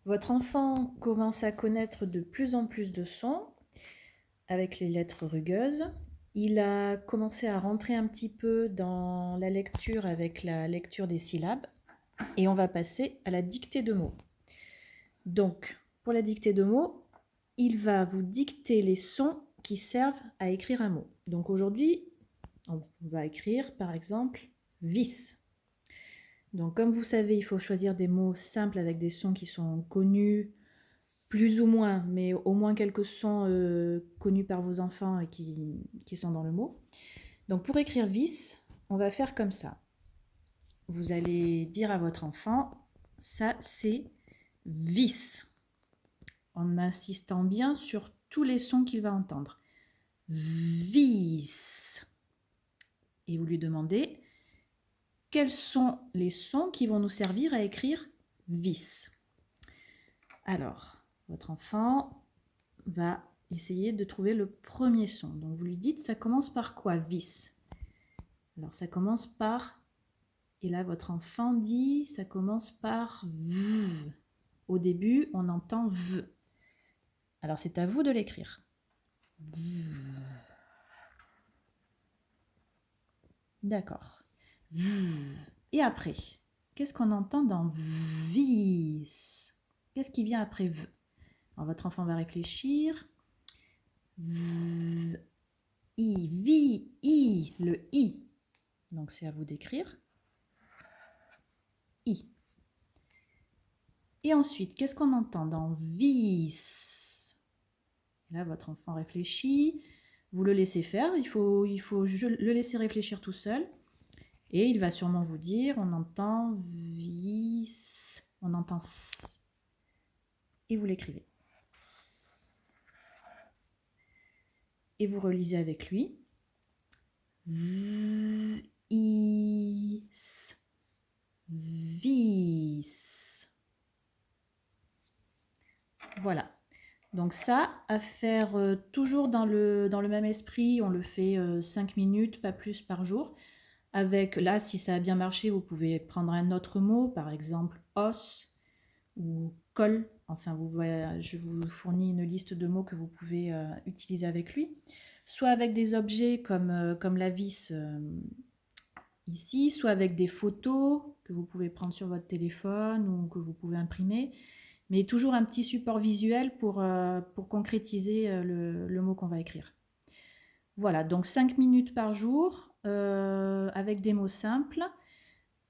Votre enfant commence à connaître de plus en plus de sons avec les lettres rugueuses. Il a commencé à rentrer un petit peu dans la lecture avec la lecture des syllabes et on va passer à la dictée de mots. Donc, pour la dictée de mots, il va vous dicter les sons qui servent à écrire un mot. Donc aujourd'hui, on va écrire par exemple vis. Donc comme vous savez, il faut choisir des mots simples avec des sons qui sont connus, plus ou moins, mais au moins quelques sons connus par vos enfants et qui sont dans le mot. Donc pour écrire vis, on va faire comme ça. Vous allez dire à votre enfant, ça c'est vis, en insistant bien sur tous les sons qu'il va entendre. Vis. Et vous lui demandez, quels sont les sons qui vont nous servir à écrire vis? Alors, votre enfant va essayer de trouver le premier son. Donc vous lui dites, ça commence par quoi, vis? Alors ça commence par, et là votre enfant dit, ça commence par v. Au début, on entend v. Alors c'est à vous de l'écrire. D'accord. Et après, qu'est-ce qu'on entend dans vis? Qu'est-ce qui vient après v? Alors votre enfant va réfléchir. V, I, vi, I, le I. Donc c'est à vous d'écrire. I. Et ensuite, qu'est-ce qu'on entend dans vis? Là, votre enfant réfléchit. Vous le laissez faire. Il faut le laisser réfléchir tout seul. Et il va sûrement vous dire, on entend vis, on entend s. Et vous l'écrivez. Et vous relisez avec lui. Vis, vis. Voilà. Donc ça, à faire toujours dans le même esprit, on le fait 5 minutes, pas plus par jour. Avec, là, si ça a bien marché, vous pouvez prendre un autre mot, par exemple os ou colle. Enfin, je vous fournis une liste de mots que vous pouvez utiliser avec lui. Soit avec des objets comme la vis ici, soit avec des photos que vous pouvez prendre sur votre téléphone ou que vous pouvez imprimer. Mais toujours un petit support visuel pour concrétiser le mot qu'on va écrire. Voilà, donc 5 minutes par jour avec des mots simples,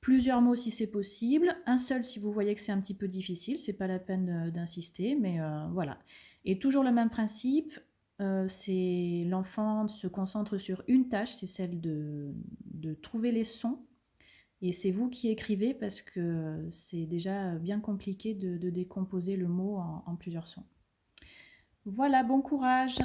plusieurs mots si c'est possible, un seul si vous voyez que c'est un petit peu difficile, c'est pas la peine d'insister, mais voilà. Et toujours le même principe, c'est l'enfant se concentre sur une tâche, c'est celle de trouver les sons. Et c'est vous qui écrivez parce que c'est déjà bien compliqué de décomposer le mot en plusieurs sons. Voilà, bon courage!